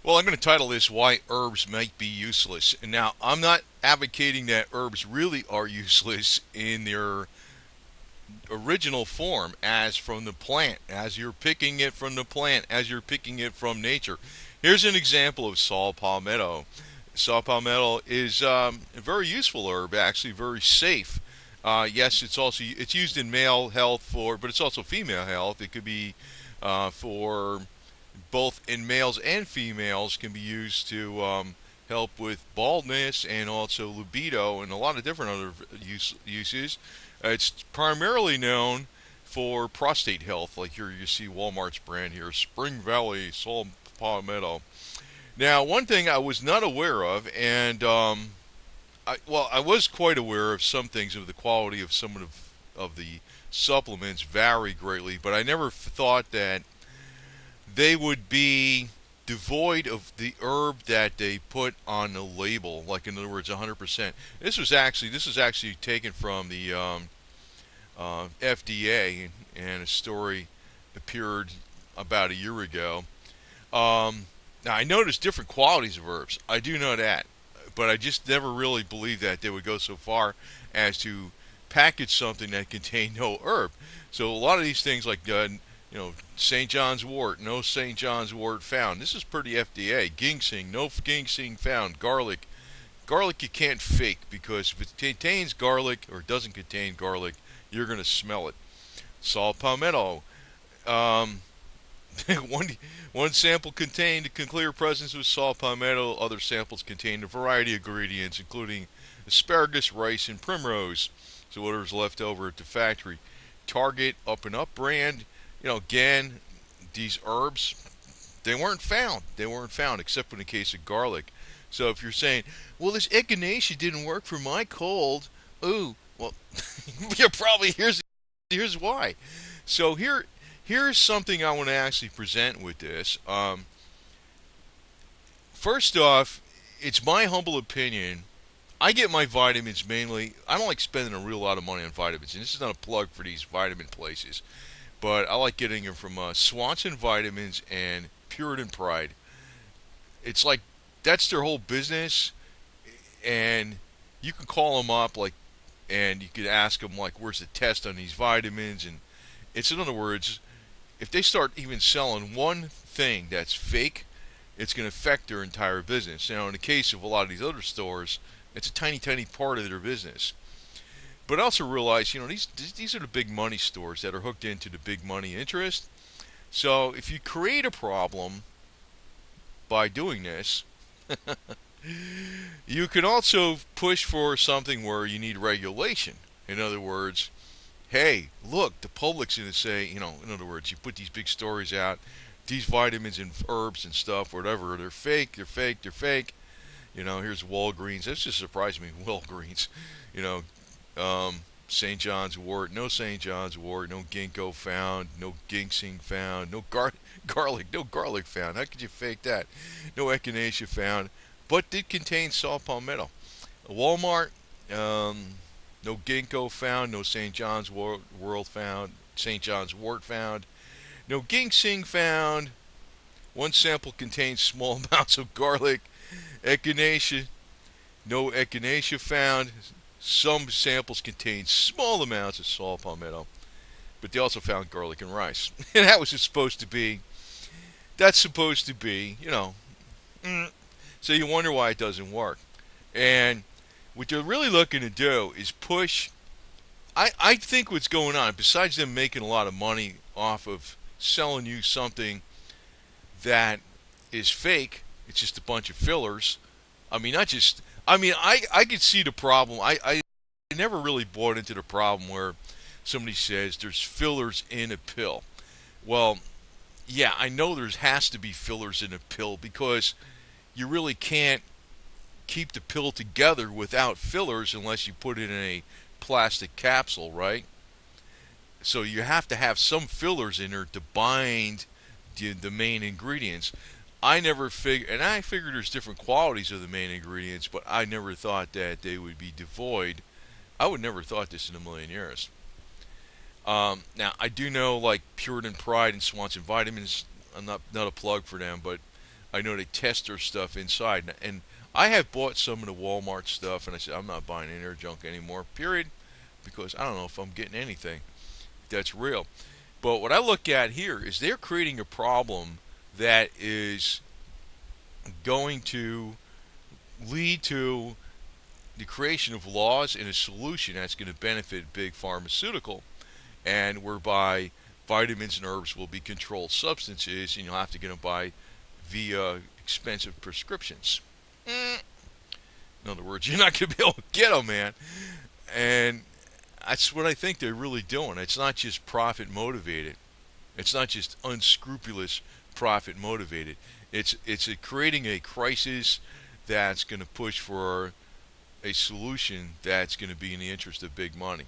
Well, I'm going to title this Why Herbs Might Be Useless. And now, I'm not advocating that herbs really are useless in their original form, as from the plant, as you're picking it from the plant, as you're picking it from nature. Here's an example of saw palmetto. Saw palmetto is a very useful herb, actually very safe. Yes, it's used in male health but it's also female health. It could be for both in males and females, can be used to help with baldness and also libido and a lot of different other uses. It's primarily known for prostate health, like here you see Walmart's brand here, Spring Valley Saw Palmetto. Now, one thing I was not aware of, and I was quite aware of some things of the quality of some of the supplements vary greatly, but I never thought that they would be devoid of the herb that they put on the label. Like, in other words, 100%. This is actually taken from the FDA, and a story appeared about a year ago. Now, I noticed different qualities of herbs. I do know that, but I just never really believed that they would go so far as to package something that contained no herb. So a lot of these things, like St. John's wort, no St. John's wort found. This is pretty FDA. Ginseng, no ginseng found. Garlic you can't fake, because if it contains garlic or doesn't contain garlic, you're going to smell it. Saw palmetto. Um, one one sample contained a clear presence of saw palmetto. Other samples contained a variety of ingredients, including asparagus, rice, and primrose. So whatever's left over at the factory. Target Up and Up brand. Again, these herbs, they weren't found. They weren't found, except in the case of garlic. So if you're saying, well, this echinacea didn't work for my cold, ooh, well, you're probably here's why. So here's something I want to actually present with this. First off, it's my humble opinion. I get my vitamins mainly. I don't like spending a real lot of money on vitamins, and this is not a plug for these vitamin places, but I like getting them from Swanson Vitamins and Puritan Pride. It's like that's their whole business, and you can call them up, like, and you could ask them, like, where's the test on these vitamins, and it's, in other words, if they start even selling one thing that's fake, it's going to affect their entire business. Now, in the case of a lot of these other stores, it's a tiny, tiny part of their business. But I also realize, these are the big money stores that are hooked into the big money interest. So if you create a problem by doing this, you can also push for something where you need regulation. In other words, hey, look, the public's going to say, in other words, you put these big stories out, these vitamins and herbs and stuff, whatever, they're fake, they're fake, they're fake. Here's Walgreens. That's just surprised me. Walgreens. You know, St. John's wort, no St. John's wort, no ginkgo found, no ginseng found, no garlic, no garlic found. How could you fake that? No echinacea found, but did contain saw palmetto. Walmart, no ginkgo found, no St. John's wort found, St. John's wort found, no ginseng found. One sample contains small amounts of garlic. Echinacea, no echinacea found. Some samples contain small amounts of saw palmetto, but they also found garlic and rice. And that was just supposed to be, that's supposed to be, so you wonder why it doesn't work. And what they're really looking to do is push, I think what's going on, besides them making a lot of money off of selling you something that is fake, it's just a bunch of fillers. I mean, not just. I mean, I could see the problem. I never really bought into the problem where somebody says there's fillers in a pill. Well, yeah, I know there has to be fillers in a pill, because you really can't keep the pill together without fillers unless you put it in a plastic capsule, right? So you have to have some fillers in there to bind the main ingredients. I figured there's different qualities of the main ingredients, but I never thought that they would be devoid. I would never thought this in a million years. Now, I do know, like, Puritan Pride and Swanson Vitamins, I'm not a plug for them, but I know they test their stuff inside. And I have bought some of the Walmart stuff, and I said, I'm not buying any of their junk anymore, period, because I don't know if I'm getting anything that's real. But what I look at here is they're creating a problem that is going to lead to the creation of laws and a solution that's going to benefit big pharmaceutical, and whereby vitamins and herbs will be controlled substances, and you'll have to get them by via expensive prescriptions. In other words, you're not going to be able to get them, man. And that's what I think they're really doing. It's not just profit motivated. It's not just unscrupulous profit motivated. It's creating a crisis that's going to push for a solution that's going to be in the interest of big money.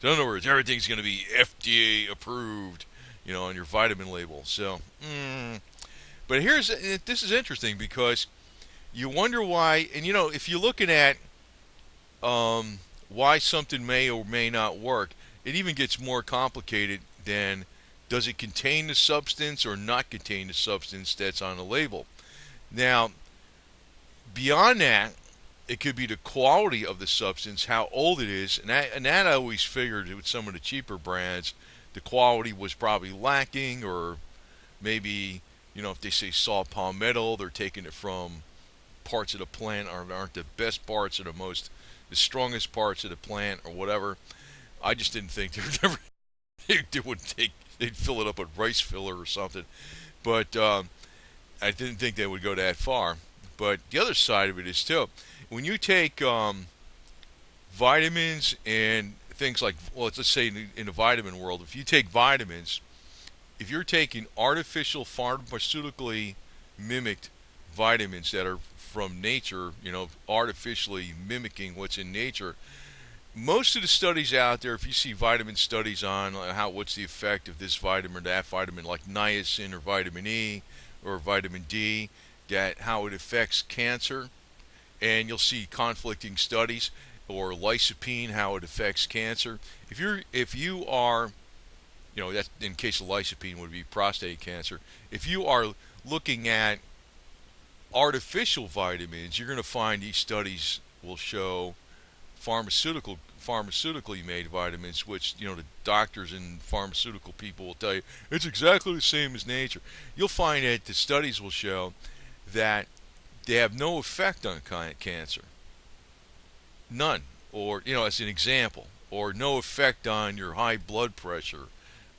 So in other words, everything's going to be FDA approved, on your vitamin label. So, but this is interesting because you wonder why, and if you're looking at why something may or may not work, it even gets more complicated than does it contain the substance or not contain the substance that's on the label. Now, beyond that, it could be the quality of the substance, how old it is, and that I always figured with some of the cheaper brands, the quality was probably lacking, or maybe, if they say saw palmetto, they're taking it from parts of the plant aren't the best parts or the strongest parts of the plant or whatever. I just didn't think they'd fill it up with rice filler or something, but I didn't think they would go that far. But the other side of it is too, when you take vitamins and things like, well, let's say in the vitamin world, if you take vitamins, if you're taking artificial pharmaceutically mimicked vitamins that are from nature, artificially mimicking what's in nature, most of the studies out there, if you see vitamin studies on what's the effect of this vitamin or that vitamin, like niacin or vitamin E or vitamin D, that how it affects cancer, and you'll see conflicting studies, or lycopene, how it affects cancer. If you are, that's in case of lycopene would be prostate cancer. If you are looking at artificial vitamins, you're going to find these studies will show pharmaceutically made vitamins, which the doctors and pharmaceutical people will tell you it's exactly the same as nature. You'll find that the studies will show that they have no effect on cancer, none, or as an example, or no effect on your high blood pressure,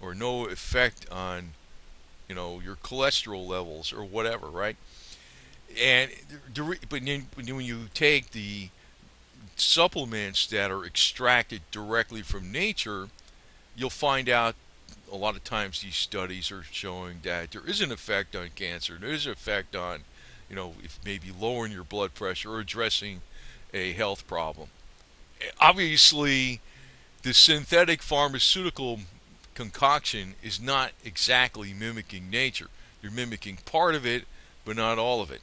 or no effect on your cholesterol levels or whatever, right? And but when you take the supplements that are extracted directly from nature, you'll find out a lot of times these studies are showing that there is an effect on cancer. There is an effect on, if maybe lowering your blood pressure or addressing a health problem. Obviously, the synthetic pharmaceutical concoction is not exactly mimicking nature. You're mimicking part of it, but not all of it.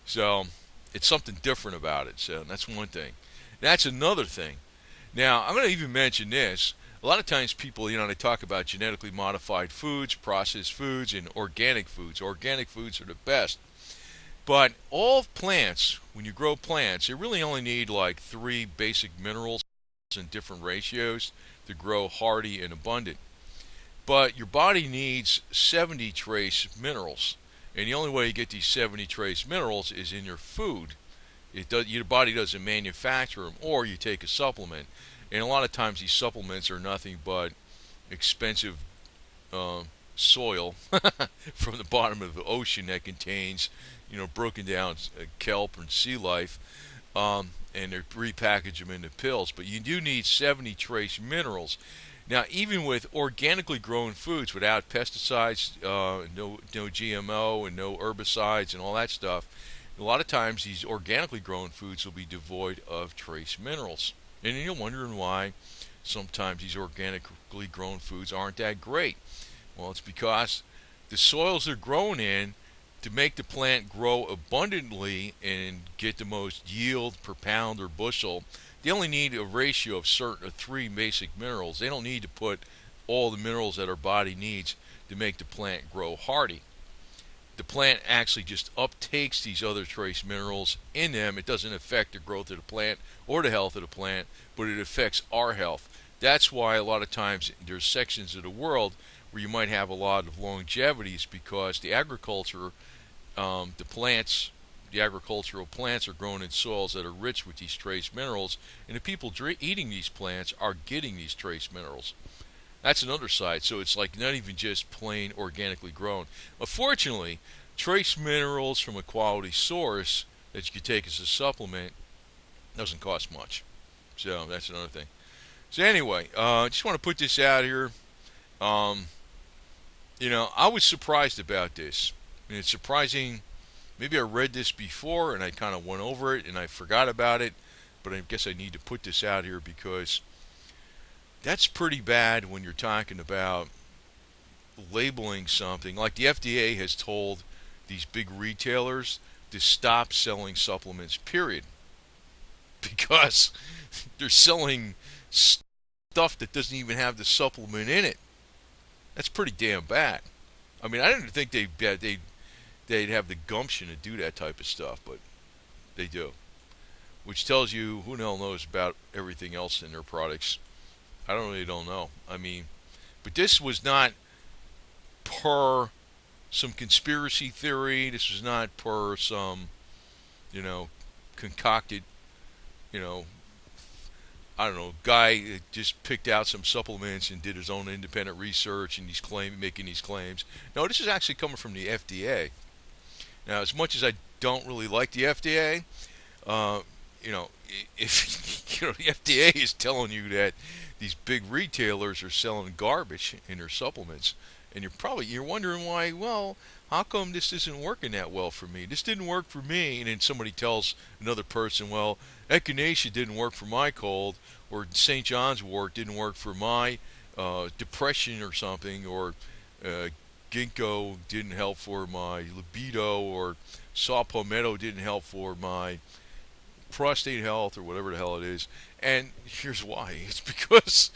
So it's something different about it. So that's one thing. That's another thing. Now, I'm going to even mention this. A lot of times people, they talk about genetically modified foods, processed foods, and organic foods. Organic foods are the best. But all plants, when you grow plants, they really only need like 3 basic minerals in different ratios to grow hardy and abundant. But your body needs 70 trace minerals. And the only way you get these 70 trace minerals is in your food. Your body doesn't manufacture them, or you take a supplement. And a lot of times these supplements are nothing but expensive soil from the bottom of the ocean that contains, broken down kelp and sea life, and they repackage them into pills. But you do need 70 trace minerals. Now, even with organically grown foods without pesticides, no GMO and no herbicides and all that stuff, a lot of times these organically grown foods will be devoid of trace minerals. And you're wondering why sometimes these organically grown foods aren't that great. Well, it's because the soils they're grown in, to make the plant grow abundantly and get the most yield per pound or bushel, they only need a ratio of 3 basic minerals. They don't need to put all the minerals that our body needs to make the plant grow hardy. the plant actually just uptakes these other trace minerals in them. It doesn't affect the growth of the plant or the health of the plant, but it affects our health. That's why a lot of times there's sections of the world where you might have a lot of longevities, because the agriculture, the plants, the agricultural plants are grown in soils that are rich with these trace minerals, and the people eating these plants are getting these trace minerals. That's another side. So it's like not even just plain organically grown. Unfortunately, trace minerals from a quality source that you could take as a supplement doesn't cost much. So that's another thing. So anyway, I just want to put this out here. Um, I was surprised about this. And it's surprising. Maybe I read this before and I kind of went over it and I forgot about it. But I guess I need to put this out here because that's pretty bad when you're talking about labeling something. Like the FDA has told these big retailers to stop selling supplements, period. Because they're selling stuff that doesn't even have the supplement in it. That's pretty damn bad. I mean, I didn't think they'd have the gumption to do that type of stuff, but they do. Which tells you who the hell knows about everything else in their products. I don't know. I mean, but this was not per some conspiracy theory. This was not per some, concocted, you know, I don't know, guy that just picked out some supplements and did his own independent research and he's making these claims. No, this is actually coming from the FDA. Now, as much as I don't really like the FDA, if the FDA is telling you that these big retailers are selling garbage in their supplements, and you're wondering why. Well, how come this isn't working that well for me? This didn't work for me, and then somebody tells another person, well, echinacea didn't work for my cold, or St. John's wort didn't work for my depression or something, or ginkgo didn't help for my libido, or saw palmetto didn't help for my prostate health, or whatever the hell it is. And here's why. It's because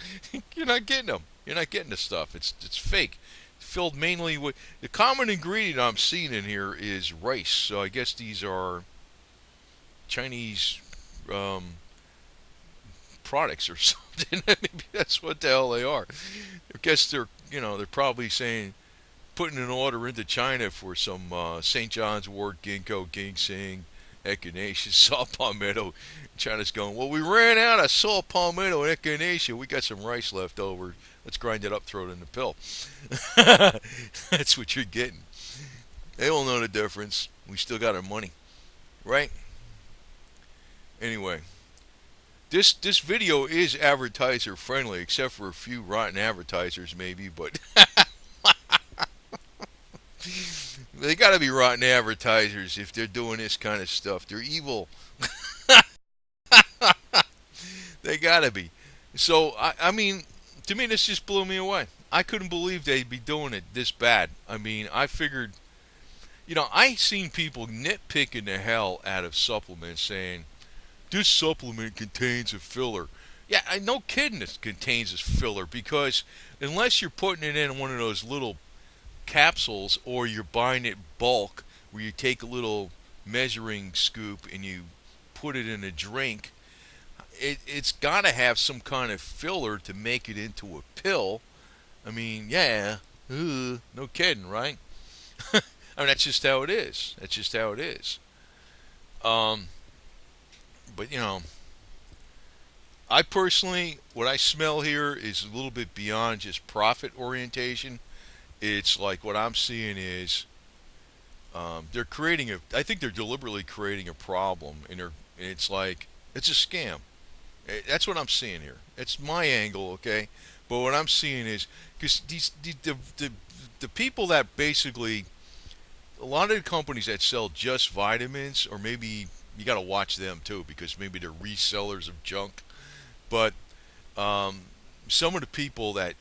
you're not getting them. You're not getting the stuff. It's fake. Filled mainly with the common ingredient I'm seeing in here is rice. So I guess these are Chinese products or something. Maybe that's what the hell they are. I guess they're probably saying, putting an order into China for some St. John's wort, ginkgo, ginseng, echinacea, saw palmetto. China's going, well, we ran out of saw palmetto and echinacea. We got some rice left over. Let's grind it up, throw it in the pill. That's what you're getting. They all know the difference. We still got our money, right? Anyway, this video is advertiser friendly, except for a few rotten advertisers, maybe, but they got to be rotten advertisers if they're doing this kind of stuff. They're evil. They got to be. So, I mean, to me, this just blew me away. I couldn't believe they'd be doing it this bad. I mean, I figured, I seen people nitpicking the hell out of supplements saying, this supplement contains a filler. Yeah, no kidding it contains a filler, because unless you're putting it in one of those little capsules, or you're buying it bulk, where you take a little measuring scoop and you put it in a drink, it's got to have some kind of filler to make it into a pill. I mean, yeah, no kidding, right? I mean, that's just how it is. That's just how it is. But I personally, what I smell here is a little bit beyond just profit orientation. It's like what I'm seeing is they're creating I think they're deliberately creating a problem, and it's like it's a scam. That's what I'm seeing here. It's my angle, okay? But what I'm seeing is because the people that basically, a lot of the companies that sell just vitamins, or maybe you got to watch them too, because maybe they're resellers of junk. But some of the people that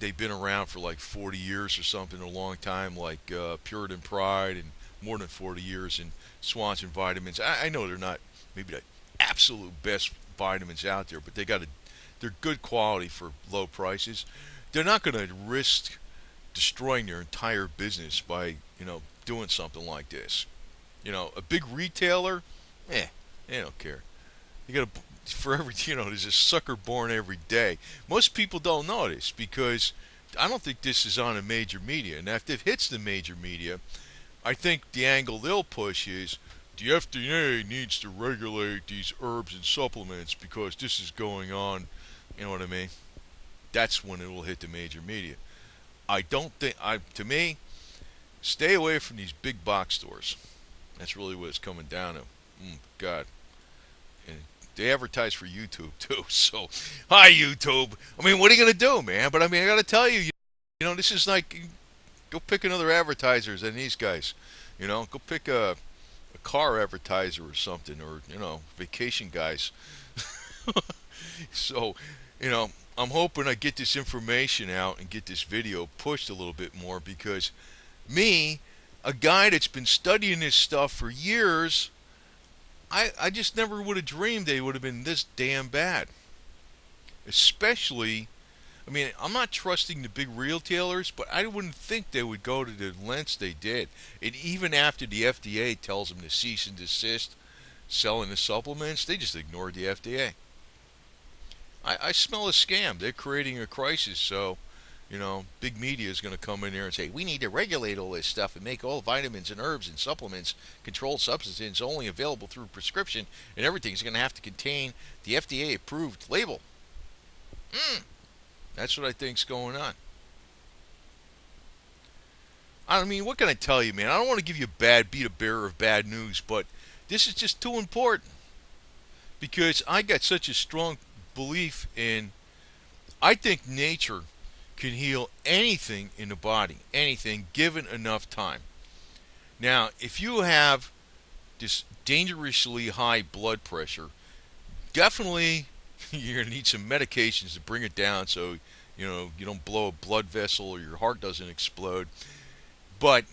they've been around for like 40 years or something, a long time, like Puritan Pride, and more than 40 years in Swanson Vitamins. I know they're not maybe the absolute best vitamins out there, but they're good quality for low prices. They're not going to risk destroying their entire business by doing something like this. A big retailer, they don't care. You got to for every there's a sucker born every day. Most people don't know this because I don't think this is on a major media. And if it hits the major media, I think the angle they'll push is the FDA needs to regulate these herbs and supplements because this is going on. You know what I mean? That's when it will hit the major media. I don't think to me, stay away from these big box stores. That's really what it's coming down to. God. And they advertise for YouTube too. So, hi YouTube. I mean, what are you gonna do, man? But I mean, I gotta tell you, this is like, go pick another advertisers than these guys. Go pick a car advertiser or something, or vacation guys. So, I'm hoping I get this information out and get this video pushed a little bit more because me, a guy that's been studying this stuff for years, I just never would have dreamed they would have been this damn bad. Especially, I mean, I'm not trusting the big retailers, but I wouldn't think they would go to the lengths they did. And even after the FDA tells them to cease and desist selling the supplements, they just ignored the FDA. I smell a scam. They're creating a crisis, so big media is going to come in there and say, we need to regulate all this stuff and make all vitamins and herbs and supplements controlled substances only available through prescription, and everything's going to have to contain the FDA approved label. That's what I think's going on. I mean, what can I tell you, man? I don't want to give you be a bearer of bad news, but this is just too important because I got such a strong belief in, I think nature can heal anything in the body, anything, given enough time. Now, if you have this dangerously high blood pressure, definitely you're going to need some medications to bring it down so you don't blow a blood vessel or your heart doesn't explode. But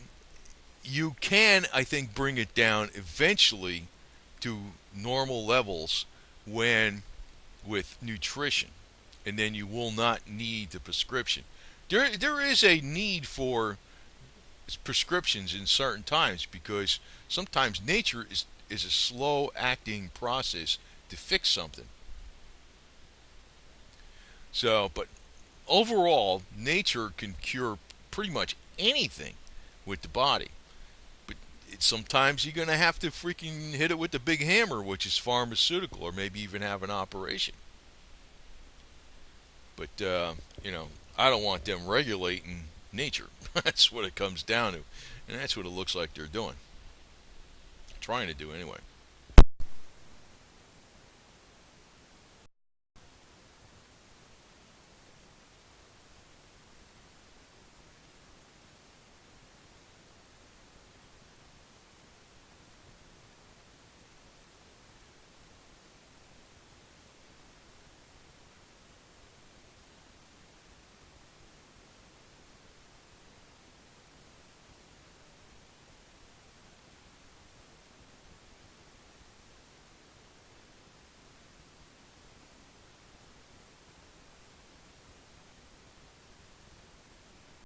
you can, I think, bring it down eventually to normal levels with nutrition, and then you will not need the prescription. There is a need for prescriptions in certain times because sometimes nature is a slow acting process to fix something. So, but overall, nature can cure pretty much anything with the body. But sometimes you're going to have to freaking hit it with the big hammer, which is pharmaceutical, or maybe even have an operation. But, I don't want them regulating nature. That's what it comes down to. And that's what it looks like they're doing. Trying to do anyway.